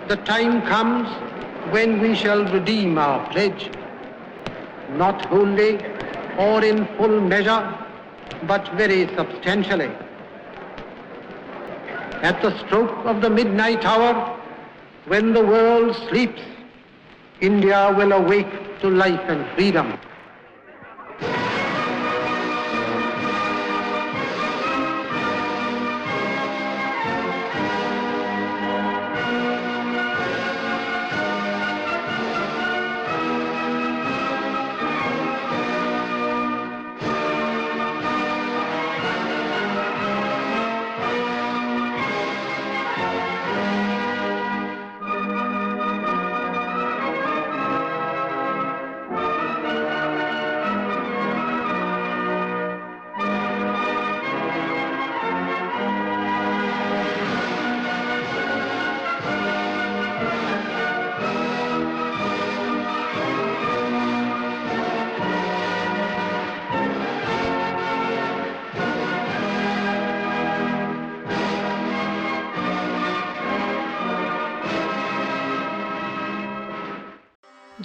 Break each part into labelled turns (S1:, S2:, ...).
S1: The time comes when we shall redeem our pledge, not wholly or in full measure, but very substantially. At the stroke of the midnight hour, when the world sleeps, India will awake to life and freedom.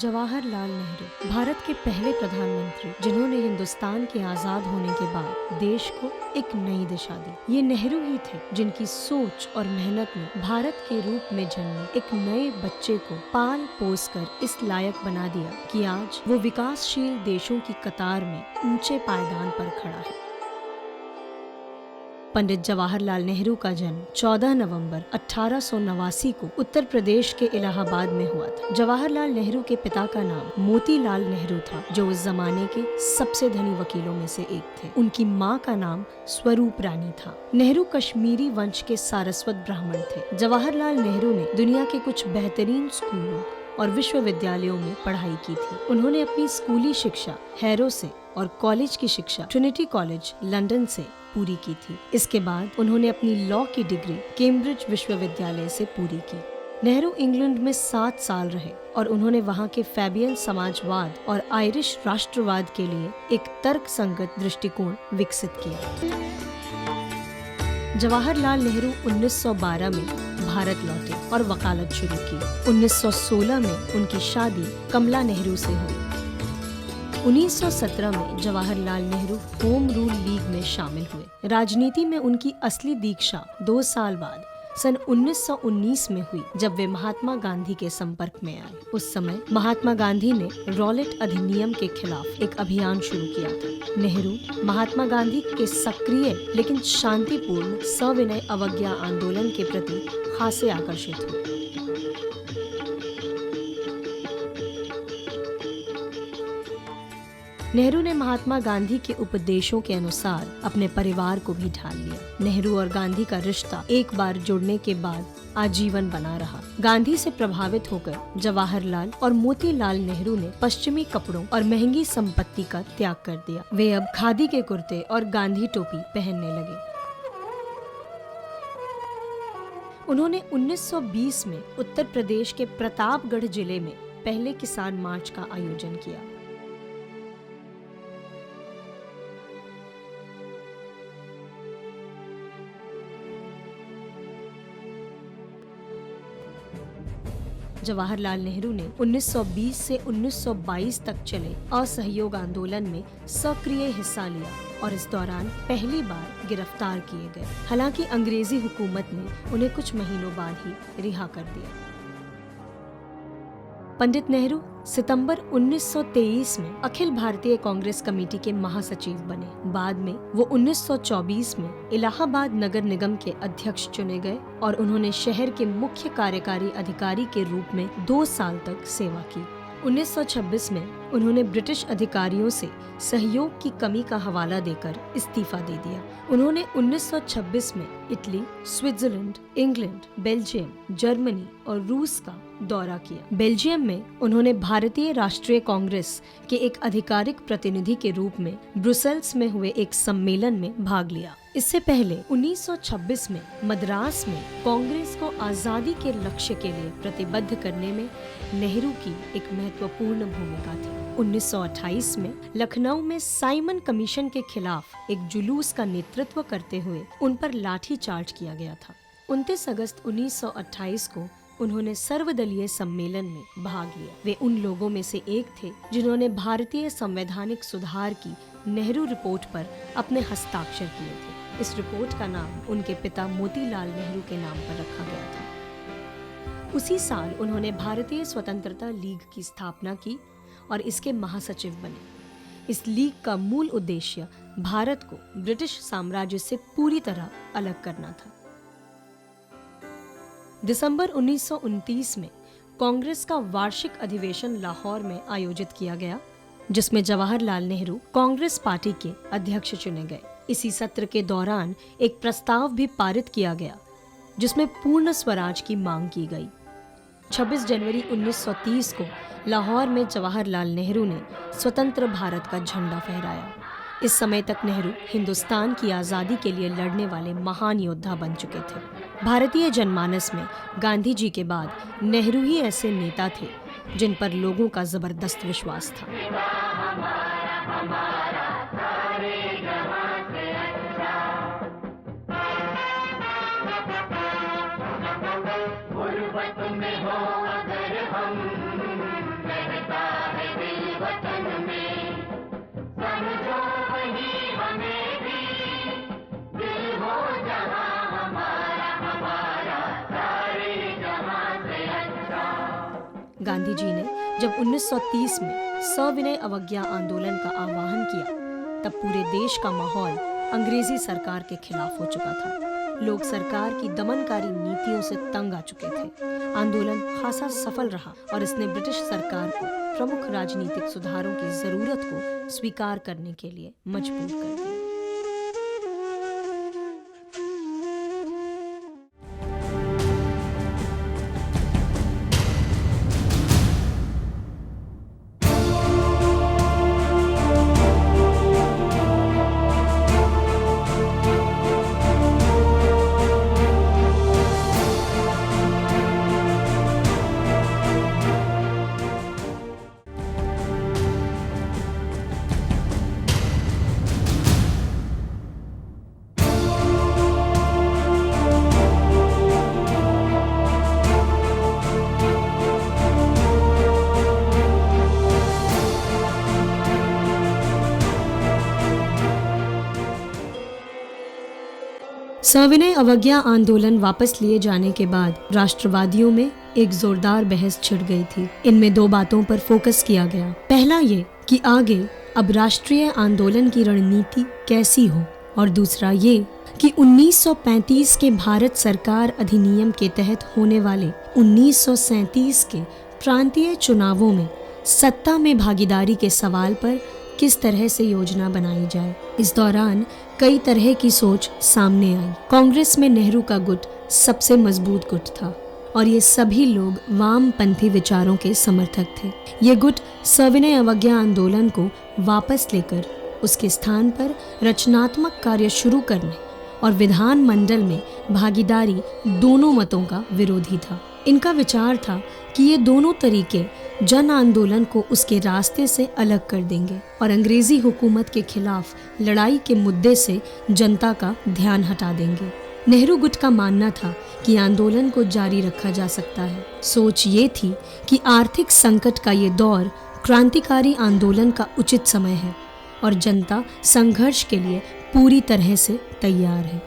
S2: Jawaharlal Nehru Bharat के पहले प्रधानमंत्री जिन्होंने हिंदुस्तान के आजाद होने के बाद देश को एक नई दिशा दी। ये नेहरू ही थे जिनकी सोच और मेहनत ने भारत के रूप में जन्मे एक नए बच्चे को पाल पोस कर इस लायक बना दिया कि आज वो विकासशील देशों की कतार में ऊंचे पायदान पर खड़ा है। पंडित जवाहरलाल नेहरू का जन्म 14 नवंबर 1889 को उत्तर प्रदेश के इलाहाबाद में हुआ था। जवाहरलाल नेहरू के पिता का नाम मोतीलाल नेहरू था, जो उस जमाने के सबसे धनी वकीलों में से एक थे। उनकी मां का नाम स्वरूप रानी था। नेहरू कश्मीरी वंश के सारस्वत ब्राह्मण थे। जवाहरलाल नेहरू ने दुनिया के कुछ बेहतरीन स्कूलों और विश्वविद्यालयों में पढ़ाई की थी। उन्होंने अपनी स्कूली शिक्षा हैरो से और कॉलेज की शिक्षा ट्रिनिटी कॉलेज लंदन से पूरी की थी। इसके बाद उन्होंने अपनी लॉ की डिग्री कैम्ब्रिज विश्वविद्यालय से पूरी की। नेहरू इंग्लैंड में 7 साल रहे और उन्होंने वहां के फैबियन समाजवाद और आयरिश राष्ट्रवाद के लिए एक तर्कसंगत दृष्टिकोण विकसित किया। जवाहरलाल नेहरू 1912 में भारत लौटे और वकालत शुरू की। 1916 में उनकी शादी कमला नेहरू से हुई। 1917 में Jawaharlal Nehru home rule league में शामिल हुए। राजनीति में उनकी असली दीक्षा 2 साल बाद सन 1919 में हुई, जब वे महात्मा गांधी के संपर्क में आए। उस समय महात्मा गांधी ने रॉलेट अधिनियम के खिलाफ एक अभियान शुरू किया था। नेहरू महात्मा गांधी के सक्रिय लेकिन शांतिपूर्ण सविनय अवज्ञा आंदोलन के प्रति खासे आकर्षित हुए। नेहरू ने महात्मा गांधी के उपदेशों के अनुसार अपने परिवार को भी ढाल लिया। नेहरू और गांधी का रिश्ता एक बार जुड़ने के बाद आजीवन बना रहा। गांधी से प्रभावित होकर जवाहरलाल और मोतीलाल नेहरू ने पश्चिमी कपड़ों और महंगी संपत्ति का त्याग कर दिया। वे अब खादी के कुर्ते और गांधी टोपी पहनने लगे। उन्होंने 1920 में उत्तर प्रदेश के प्रतापगढ़ जिले में पहले किसान मार्च का आयोजन किया। जवाहरलाल नेहरू ने 1920 से 1922 तक चले असहयोग आंदोलन में सक्रिय हिस्सा लिया और इस दौरान पहली बार गिरफ्तार किए गए। हालांकि अंग्रेजी हुकूमत ने उन्हें कुछ महीनों बाद ही रिहा कर दिया। पंडित नेहरू सितंबर 1923 में अखिल भारतीय कांग्रेस कमेटी के महासचिव बने। बाद में वो 1924 में इलाहाबाद नगर निगम के अध्यक्ष चुने गए और उन्होंने शहर के मुख्य कार्यकारी अधिकारी के रूप में 2 साल तक सेवा की। 1926 में उन्होंने ब्रिटिश अधिकारियों से सहयोग की कमी का हवाला देकर इस्तीफा दे दिया। उन्होंने 1926 में Italy, Switzerland, England, Belgium, Germany और रूस का दौरा किया। बेल्जियम में उन्होंने भारतीय राष्ट्रीय कांग्रेस के एक आधिकारिक प्रतिनिधि के रूप में ब्रुसेल्स में हुए एक सम्मेलन में भाग लिया। इससे पहले 1926 में मद्रास में कांग्रेस को आजादी के लक्ष्य के लिए प्रतिबद्ध करने में नेहरू की एक महत्वपूर्ण भूमिका थी। 1928 में लखनऊ में साइमन कमीशन के खिलाफ एक जुलूस का नेतृत्व करते हुए उन पर लाठीचार्ज किया गया था। 29 अगस्त 1928 को उन्होंने सर्वदलीय सम्मेलन में भाग लिया। वे उन लोगों में से एक थे जिन्होंने भारतीय संवैधानिक सुधार की नेहरू रिपोर्ट पर अपने हस्ताक्षर किए थे। इस रिपोर्ट का नाम उनके पिता मोतीलाल नेहरू के नाम पर रखा गया था। उसी साल उन्होंने भारतीय स्वतंत्रता लीग की स्थापना की और इसके महासचिव बने। इस लीग का मूल उद्देश्य भारत को ब्रिटिश साम्राज्य से पूरी तरह अलग करना था। दिसंबर 1929 में कांग्रेस का वार्षिक अधिवेशन लाहौर में आयोजित किया गया, जिसमें जवाहरलाल नेहरू कांग्रेस पार्टी के अध्यक्ष चुने गए। इसी सत्र के दौरान एक प्रस्ताव भी पारित किया गया जिसमें पूर्ण स्वराज की मांग की गई। 26 जनवरी 1930 को लाहौर में जवाहरलाल नेहरू ने स्वतंत्र भारत का झंडा फहराया। इस समय तक नेहरू हिंदुस्तान की आज़ादी के लिए लड़ने वाले महान योद्धा बन चुके थे। भारतीय जनमानस में गांधी जी के बाद नेहरू ही ऐसे नेता थे जिन पर लोगों का जबरदस्त विश्वास था। गांधी जी ने जब 1930 में सविनय अवज्ञा आंदोलन का आह्वान किया, तब पूरे देश का माहौल अंग्रेजी सरकार के खिलाफ हो चुका था। लोग सरकार की दमनकारी नीतियों से तंग आ चुके थे। आंदोलन खासा सफल रहा और इसने ब्रिटिश सरकार को प्रमुख राजनीतिक सुधारों की जरूरत को स्वीकार करने के लिए मजबूर कर दिया। सविनय अवज्ञा आंदोलन वापस लिए जाने के बाद राष्ट्रवादियों में एक जोरदार बहस छिड़ गई थी। इनमें दो बातों पर फोकस किया गया। पहला ये कि आगे अब राष्ट्रीय आंदोलन की रणनीति कैसी हो, और दूसरा ये कि 1935 के भारत सरकार अधिनियम के तहत होने वाले 1937 के प्रांतीय चुनावों में सत्ता में भागीदारी के सवाल पर किस तरह से योजना बनाई जाए। इस दौरान कई तरह की सोच सामने आई। कांग्रेस में नेहरू का गुट सबसे मजबूत गुट था और ये सभी लोग वामपंथी विचारों के समर्थक थे। ये गुट सविनय अवज्ञा आंदोलन को वापस लेकर उसके स्थान पर रचनात्मक कार्य शुरू करने और विधानमंडल में भागीदारी दोनों मतों का विरोधी था। इनका विचार था कि ये दोनों तरीके जन आंदोलन को उसके रास्ते से अलग कर देंगे और अंग्रेजी हुकूमत के खिलाफ लड़ाई के मुद्दे से जनता का ध्यान हटा देंगे। नेहरू गुट का मानना था कि आंदोलन को जारी रखा जा सकता है। सोच ये थी कि आर्थिक संकट का ये दौर क्रांतिकारी आंदोलन का उचित समय है और जनता संघर्ष के लिए पूरी तरह से तैयार है।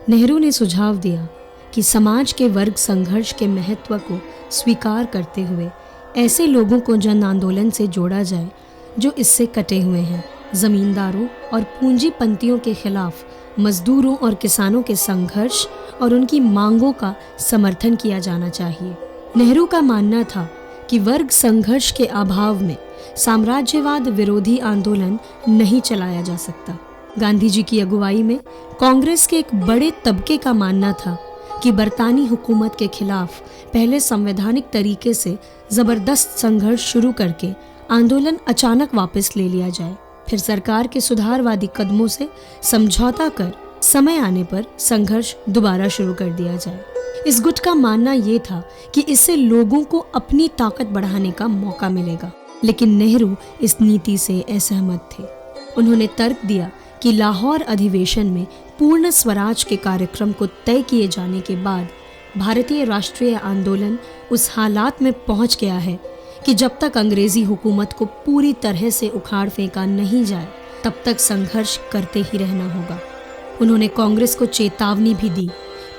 S2: नेहरू ने सुझाव दिया कि समाज के वर्ग संघर्ष के महत्व को स्वीकार करते हुए ऐसे लोगों को जन आंदोलन से जोड़ा जाए जो इससे कटे हुए हैं। जमींदारों और पूंजीपतियों के खिलाफ मजदूरों और किसानों के संघर्ष और उनकी मांगों का समर्थन किया जाना चाहिए। नेहरू का मानना था कि वर्ग संघर्ष के अभाव में साम्राज्यवाद विरोधी आंदोलन नहीं चलाया जा सकता। गांधी जी की अगुवाई में कांग्रेस के एक बड़े तबके का मानना था कि बरतानी हुकूमत के खिलाफ पहले संवैधानिक तरीके से जबरदस्त संघर्ष शुरू करके आंदोलन अचानक वापस ले लिया जाए, फिर सरकार के सुधारवादी कदमों से समझौता कर समय आने पर संघर्ष दोबारा शुरू कर दिया जाए। इस गुट का मानना ये था कि इससे लोगों को अपनी ताकत बढ़ाने का मौका मिलेगा, लेकिन नेहरू इस नीति से असहमत थे। उन्होंने तर्क दिया कि लाहौर अधिवेशन में पूर्ण स्वराज के कार्यक्रम को तय किए जाने के बाद भारतीय राष्ट्रीय आंदोलन उस हालात में पहुंच गया है कि जब तक अंग्रेजी हुकूमत को पूरी तरह से उखाड़ फेंका नहीं जाए तब तक संघर्ष करते ही रहना होगा। उन्होंने कांग्रेस को चेतावनी भी दी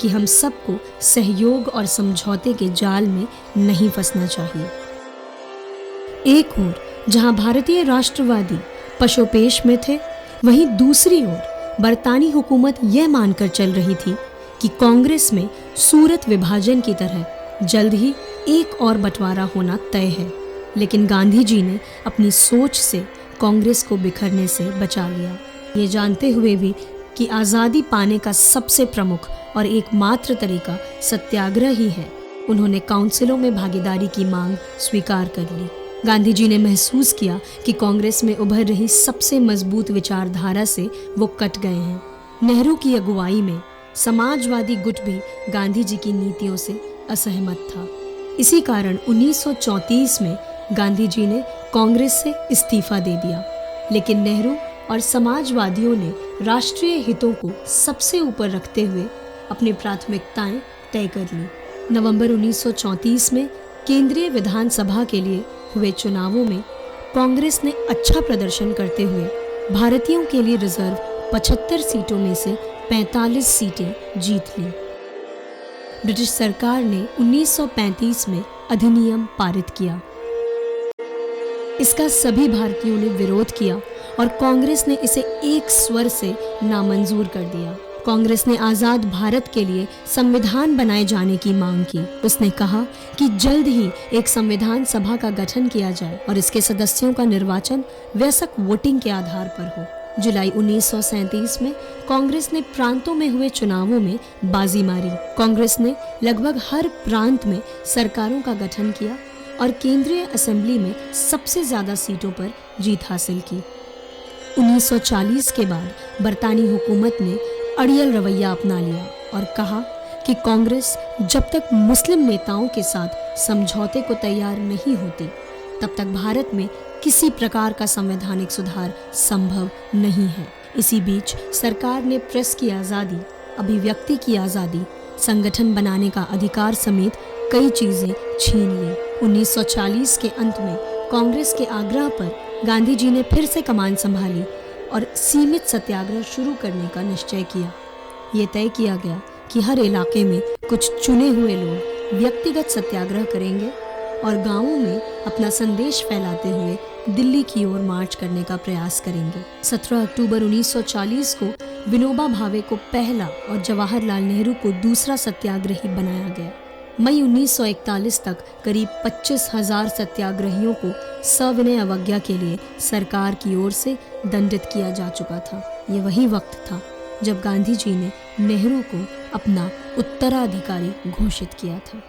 S2: कि हम सबको सहयोग और समझौते के जाल में नहीं फंसना चाहिए। एक ओर जहां भारतीय राष्ट्रवादी पशोपेश में थे, वहीं दूसरी ओर बरतानी हुकूमत यह मानकर चल रही थी कि कांग्रेस में सूरत विभाजन की तरह जल्द ही एक और बंटवारा होना तय है। लेकिन गांधी जी ने अपनी सोच से कांग्रेस को बिखरने से बचा लिया। ये जानते हुए भी कि आज़ादी पाने का सबसे प्रमुख और एकमात्र तरीका सत्याग्रह ही है, उन्होंने काउंसिलों में भागीदारी की मांग स्वीकार कर ली। गांधी जी ने महसूस किया कि कांग्रेस में उभर रही सबसे मजबूत विचारधारा से वो कट गए हैं। नेहरू की अगुवाई में समाजवादी गुट भी गांधी जी की नीतियों से असहमत था। इसी कारण 1934 में गांधी जी ने कांग्रेस से इस्तीफा दे दिया। लेकिन नेहरू और समाजवादियों ने राष्ट्रीय हितों को सबसे ऊपर रखते हुए अपनी प्राथमिकताएं तय कर ली। नवंबर 1934 में केंद्रीय विधानसभा के लिए हुए चुनावों में कांग्रेस ने अच्छा प्रदर्शन करते हुए भारतीयों के लिए रिजर्व 75 सीटों में से 45 सीटें जीत ली। ब्रिटिश सरकार ने 1935 में अधिनियम पारित किया। इसका सभी भारतीयों ने विरोध किया और कांग्रेस ने इसे एक स्वर से नामंजूर कर दिया। कांग्रेस ने आजाद भारत के लिए संविधान बनाए जाने की मांग की। उसने कहा कि जल्द ही एक संविधान सभा का गठन किया जाए और इसके सदस्यों का निर्वाचन वयस्क वोटिंग के आधार पर हो। जुलाई 1937 में कांग्रेस ने प्रांतों में हुए चुनावों में बाजी मारी। कांग्रेस ने लगभग हर प्रांत में सरकारों का गठन किया और केंद्रीय असेंबली में सबसे ज्यादा सीटों पर जीत हासिल की। 1940 के बाद बरतानी हुकूमत ने अड़ियल रवैया अपना लिया और कहा कि कांग्रेस जब तक मुस्लिम नेताओं के साथ समझौते को तैयार नहीं होती तब तक भारत में किसी प्रकार का संवैधानिक सुधार संभव नहीं है। इसी बीच सरकार ने प्रेस की आज़ादी, अभिव्यक्ति की आज़ादी, संगठन बनाने का अधिकार समेत कई चीजें छीन ली। 1940 के अंत में कांग्रेस के आग्रह पर गांधी जी ने फिर से कमान संभाली और सीमित सत्याग्रह शुरू करने का निश्चय किया। ये तय किया गया कि हर इलाके में कुछ चुने हुए लोग व्यक्तिगत सत्याग्रह करेंगे और गांवों में अपना संदेश फैलाते हुए दिल्ली की ओर मार्च करने का प्रयास करेंगे। 17 अक्टूबर 1940 को विनोबा भावे को पहला और जवाहरलाल नेहरू को दूसरा सत्याग्रही बनाया गया। मई 1941 तक करीब 25,000 सत्याग्रहियों को सविनय अवज्ञा के लिए सरकार की ओर से दंडित किया जा चुका था। ये वही वक्त था जब गांधी जी ने नेहरू को अपना उत्तराधिकारी घोषित किया था।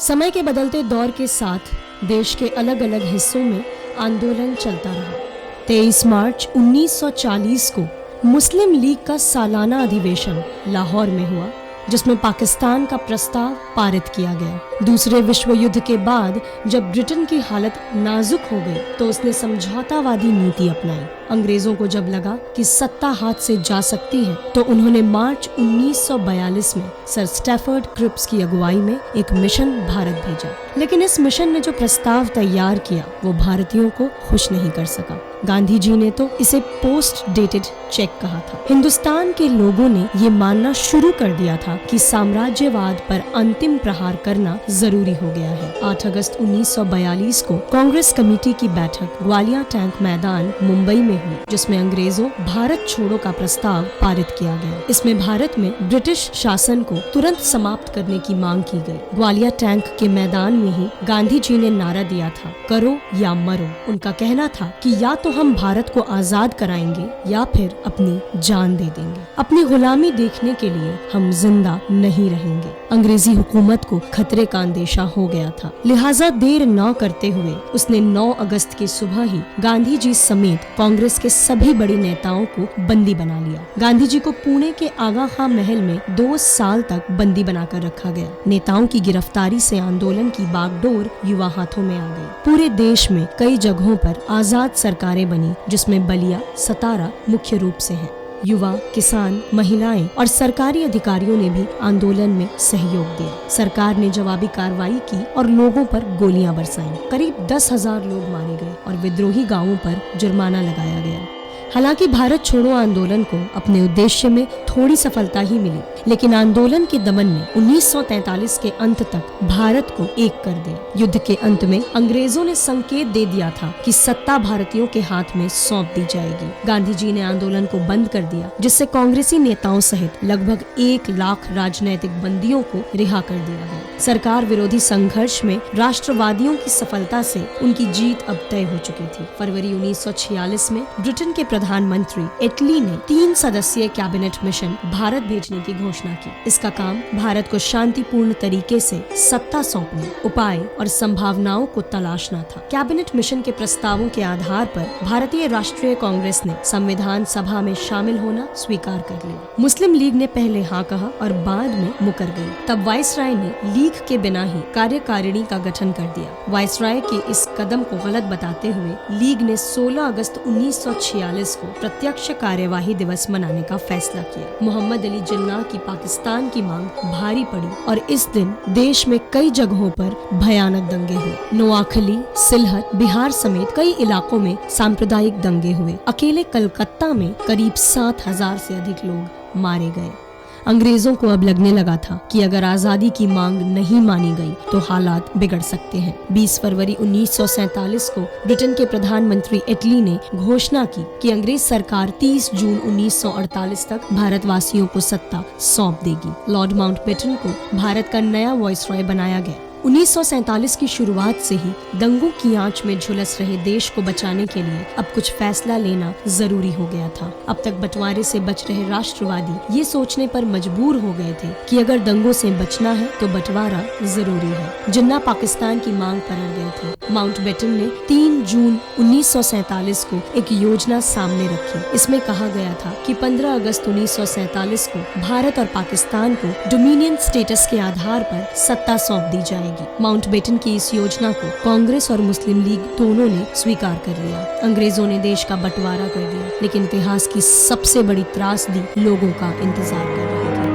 S2: समय के बदलते दौर के साथ देश के अलग अलग हिस्सों में आंदोलन चलता रहा। 23 मार्च 1940 को मुस्लिम लीग का सालाना अधिवेशन लाहौर में हुआ, जिसमें पाकिस्तान का प्रस्ताव पारित किया गया। दूसरे विश्व युद्ध के बाद जब ब्रिटेन की हालत नाजुक हो गई तो उसने समझौतावादी नीति अपनाई। अंग्रेजों को जब लगा कि सत्ता हाथ से जा सकती है तो उन्होंने मार्च 1942 में सर स्टैफर्ड क्रिप्स की अगुवाई में एक मिशन भारत भेजा। लेकिन इस मिशन ने जो प्रस्ताव तैयार किया वो भारतीयों को खुश नहीं कर सका। गांधी जी ने तो इसे पोस्ट डेटेड चेक कहा था। हिंदुस्तान के लोगों ने ये मानना शुरू कर दिया था कि साम्राज्यवाद पर अंतिम प्रहार करना जरूरी हो गया है। 8 अगस्त 1942 को कांग्रेस कमेटी की बैठक ग्वालियर टैंक मैदान मुंबई में हुई, जिसमें अंग्रेजों भारत छोड़ो का प्रस्ताव पारित किया गया। इसमें भारत में ब्रिटिश शासन को तुरंत समाप्त करने की मांग की गई। ग्वालियर टैंक के मैदान में ही गांधी जी ने नारा दिया था, करो या मरो। उनका कहना था कि या तो हम भारत को आजाद कराएंगे या फिर अपनी जान दे देंगे। अपनी गुलामी देखने के लिए हम जिंदा नहीं रहेंगे। अंग्रेजी हुकूमत को खतरे का अंदेशा हो गया था, लिहाजा देर न करते हुए उसने 9 अगस्त की सुबह ही गांधी जी समेत कांग्रेस के सभी बड़े नेताओं को बंदी बना लिया। गांधी जी को पुणे के आगा खां महल में 2 साल तक बंदी बनाकर रखा गया। नेताओं की गिरफ्तारी से आंदोलन की बागडोर युवा हाथों में आ गई। पूरे देश में कई जगहों पर आजाद सरकारें बनी, जिसमें बलिया, सतारा मुख्य रूप से हैं। युवा, किसान, महिलाएं और सरकारी अधिकारियों ने भी आंदोलन में सहयोग दिया। सरकार ने जवाबी कार्रवाई की और लोगों पर गोलियां बरसाईं। करीब 10,000 लोग मारे गए और विद्रोही गांवों पर जुर्माना लगाया गया। हालांकि भारत छोड़ो आंदोलन को अपने उद्देश्य में थोड़ी सफलता ही मिली, लेकिन आंदोलन के दमन ने 1943 के अंत तक भारत को एक कर दिया। युद्ध के अंत में अंग्रेजों ने संकेत दे दिया था कि सत्ता भारतीयों के हाथ में सौंप दी जाएगी। गांधी जी ने आंदोलन को बंद कर दिया, जिससे कांग्रेसी नेताओं सहित लगभग 1 लाख राजनैतिक बंदियों को रिहा कर दिया गया। सरकार विरोधी संघर्ष में राष्ट्रवादियों की सफलता से उनकी जीत अब तय हो चुकी थी। फरवरी 1946 में ब्रिटेन के प्रधानमंत्री एटली ने 3 सदस्यीय कैबिनेट मिशन भारत भेजने की घोषणा की। इसका काम भारत को शांतिपूर्ण तरीके से सत्ता सौंपने, उपाय और संभावनाओं को तलाशना था। कैबिनेट मिशन के प्रस्तावों के आधार पर भारतीय राष्ट्रीय कांग्रेस ने संविधान सभा में शामिल होना स्वीकार कर लिया। मुस्लिम लीग ने पहले हाँ कहा और बाद में मुकर गई। तब वायसराय ने लीग के बिना ही कार्यकारिणी का गठन कर दिया। वायसराय के इस कदम को गलत बताते हुए लीग ने 16 अगस्त 1946 को प्रत्यक्ष कार्यवाही दिवस मनाने का फैसला किया। मोहम्मद अली जिन्ना की पाकिस्तान की मांग भारी पड़ी और इस दिन देश में कई जगहों पर भयानक दंगे हुए। नोआखली, सिलहट, बिहार समेत कई इलाकों में सांप्रदायिक दंगे हुए। अकेले कलकत्ता में करीब 7,000 से अधिक लोग मारे गए। अंग्रेजों को अब लगने लगा था कि अगर आजादी की मांग नहीं मानी गई तो हालात बिगड़ सकते हैं। 20 फरवरी 1947 को ब्रिटेन के प्रधानमंत्री एटली ने घोषणा की कि अंग्रेज सरकार 30 जून 1948 तक भारतवासियों को सत्ता सौंप देगी। लॉर्ड माउंटबेटन को भारत का नया वायसरॉय बनाया गया। 1947 की शुरुआत से ही दंगों की आंच में झुलस रहे देश को बचाने के लिए अब कुछ फैसला लेना जरूरी हो गया था। अब तक बंटवारे से बच रहे राष्ट्रवादी ये सोचने पर मजबूर हो गए थे कि अगर दंगों से बचना है तो बंटवारा जरूरी है। जिन्ना पाकिस्तान की मांग पर अड़ गए थे। माउंटबेटन ने 3 जून 1947 को एक योजना सामने रखी। इसमें कहा गया था कि 15 अगस्त 1947 को भारत और पाकिस्तान को डोमिनियन स्टेटस के आधार पर सत्ता सौंप दी जाएगी। माउंटबेटन की इस योजना को कांग्रेस और मुस्लिम लीग दोनों ने स्वीकार कर लिया। अंग्रेजों ने देश का बंटवारा कर दिया, लेकिन इतिहास की सबसे बड़ी त्रासदी लोगों का इंतजार कर रही थी।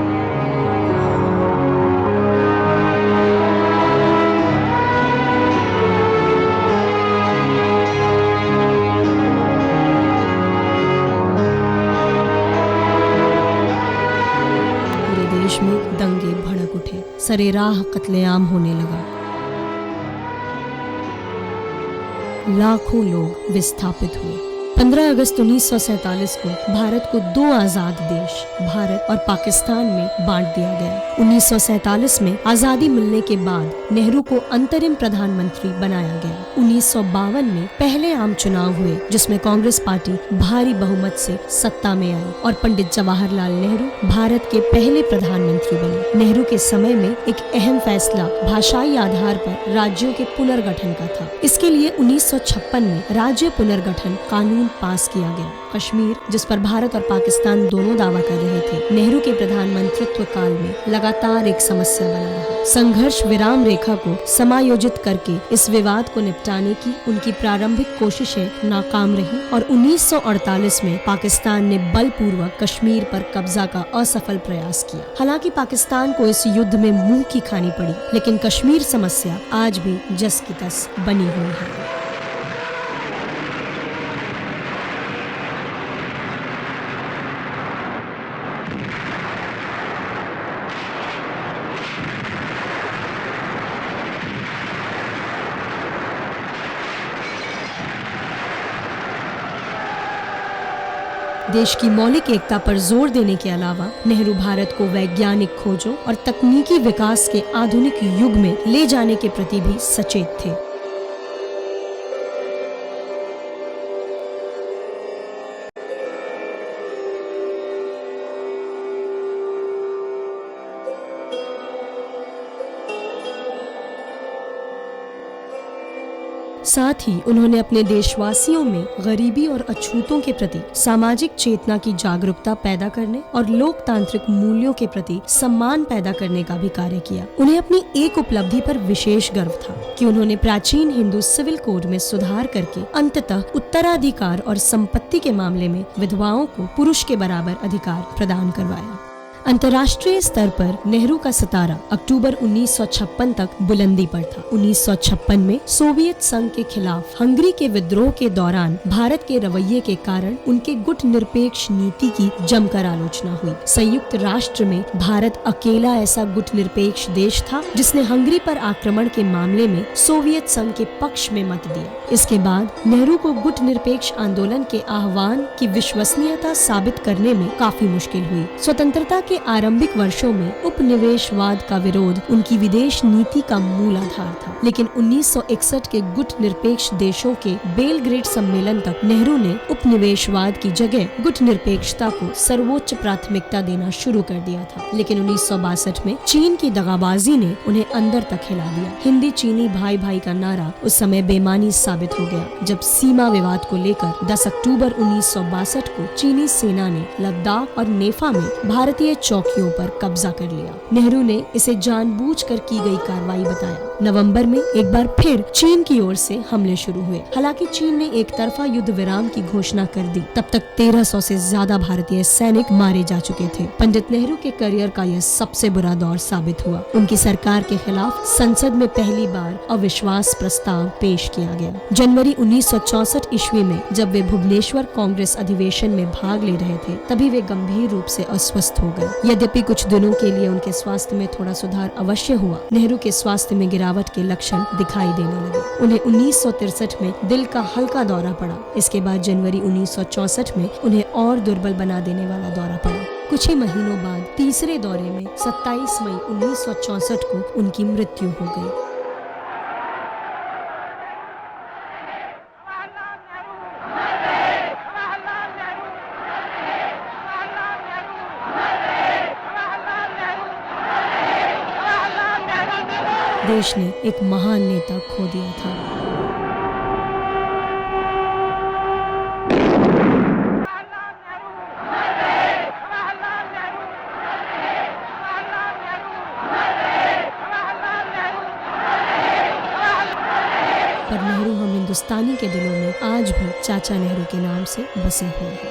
S2: पूरे देश में दंगे भड़क उठे, सरेराह कत्लेआम होने लगा। लाखों लोग विस्थापित हुए। 15 अगस्त 1947 को भारत को 2 आजाद देश भारत और पाकिस्तान में बांट दिया गया। 1947 में आजादी मिलने के बाद नेहरू को अंतरिम प्रधानमंत्री बनाया गया। 1952 में पहले आम चुनाव हुए, जिसमें कांग्रेस पार्टी भारी बहुमत से सत्ता में आई और पंडित जवाहरलाल नेहरू भारत के पहले प्रधानमंत्री बने। नेहरू के समय में एक अहम फैसला भाषाई आधार पर राज्यों के पुनर्गठन का था। इसके लिए 1956 में राज्य पुनर्गठन कानून पास किया गया। कश्मीर, जिस पर भारत और पाकिस्तान दोनों दावा कर रहे थे, नेहरू के प्रधानमंत्रित्व काल में लगातार एक समस्या बना रहा। संघर्ष विराम रेखा को समायोजित करके इस विवाद को निपटाने की उनकी प्रारंभिक कोशिशें नाकाम रही और 1948 में पाकिस्तान ने बलपूर्वक कश्मीर पर कब्जा का असफल प्रयास किया। हालांकि पाकिस्तान को इस युद्ध में मुंह की खानी पड़ी, लेकिन कश्मीर समस्या आज भी जस की तस बनी हुई है। देश की मौलिक एकता पर जोर देने के अलावा नेहरू भारत को वैज्ञानिक खोजों और तकनीकी विकास के आधुनिक युग में ले जाने के प्रति भी सचेत थे। साथ ही उन्होंने अपने देशवासियों में गरीबी और अछूतों के प्रति सामाजिक चेतना की जागरूकता पैदा करने और लोकतांत्रिक मूल्यों के प्रति सम्मान पैदा करने का भी कार्य किया। उन्हें अपनी एक उपलब्धि पर विशेष गर्व था कि उन्होंने प्राचीन हिंदू सिविल कोड में सुधार करके अंततः उत्तराधिकार और संपत्ति के मामले में विधवाओं को पुरुष के बराबर अधिकार प्रदान करवाया। अंतर्राष्ट्रीय स्तर पर नेहरू का सितारा अक्टूबर 1956 तक बुलंदी पर था। 1956 में सोवियत संघ के खिलाफ हंगरी के विद्रोह के दौरान भारत के रवैये के कारण उनके गुट निरपेक्ष नीति की जमकर आलोचना हुई। संयुक्त राष्ट्र में भारत अकेला ऐसा गुट निरपेक्ष देश था जिसने हंगरी पर आक्रमण के मामले में सोवियत संघ के पक्ष में मत दिया। इसके बाद नेहरू को गुट निरपेक्ष आंदोलन के आह्वान की विश्वसनीयता साबित करने में काफी मुश्किल हुई। स्वतंत्रता के आरंभिक वर्षों में उपनिवेशवाद का विरोध उनकी विदेश नीति का मूल आधार था, लेकिन 1961 के गुट निरपेक्ष देशों के बेलग्रेड सम्मेलन तक नेहरू ने उपनिवेशवाद की जगह गुट निरपेक्षता को सर्वोच्च प्राथमिकता देना शुरू कर दिया था। लेकिन 1962 में चीन की दगाबाजी ने उन्हें अंदर तक हिला दिया। हिंदी चीनी भाई भाई का नारा उस समय बेमानी साबित हो गया जब सीमा विवाद को लेकर 10 अक्टूबर 1962 को चीनी सेना ने लद्दाख और नेफा में भारतीय चौकियों पर कब्जा कर लिया। नेहरू ने इसे जानबूझकर की गई कार्रवाई बताया। नवंबर में एक बार फिर चीन की ओर से हमले शुरू हुए। हालांकि चीन ने एक तरफा युद्ध विराम की घोषणा कर दी। तब तक 1300 से ज्यादा भारतीय सैनिक मारे जा चुके थे। पंडित नेहरू के करियर का यह सबसे बुरा दौर साबित हुआ। उनकी सरकार के खिलाफ संसद में पहली बार अविश्वास प्रस्ताव पेश किया गया। जनवरी 1964 ईस्वी में जब वे भुवनेश्वर कांग्रेस अधिवेशन में भाग ले रहे थे, तभी वे गंभीर रूप से अस्वस्थ हो गए। यद्यपि कुछ दिनों के लिए उनके स्वास्थ्य में थोड़ा सुधार अवश्य हुआ, नेहरू के स्वास्थ्य में गिरावट के लक्षण दिखाई देने लगे। उन्हें 1963 में दिल का हल्का दौरा पड़ा। इसके बाद जनवरी 1964 में उन्हें और दुर्बल बना देने वाला दौरा पड़ा। कुछ ही महीनों बाद तीसरे दौरे में 27 मई 1964 को उनकी मृत्यु हो गई। देश ने एक महान नेता खो दिया था। पर नेहरू हम हिंदुस्तानी के दिलों में आज भी चाचा नेहरू के नाम से बसे हुए हैं।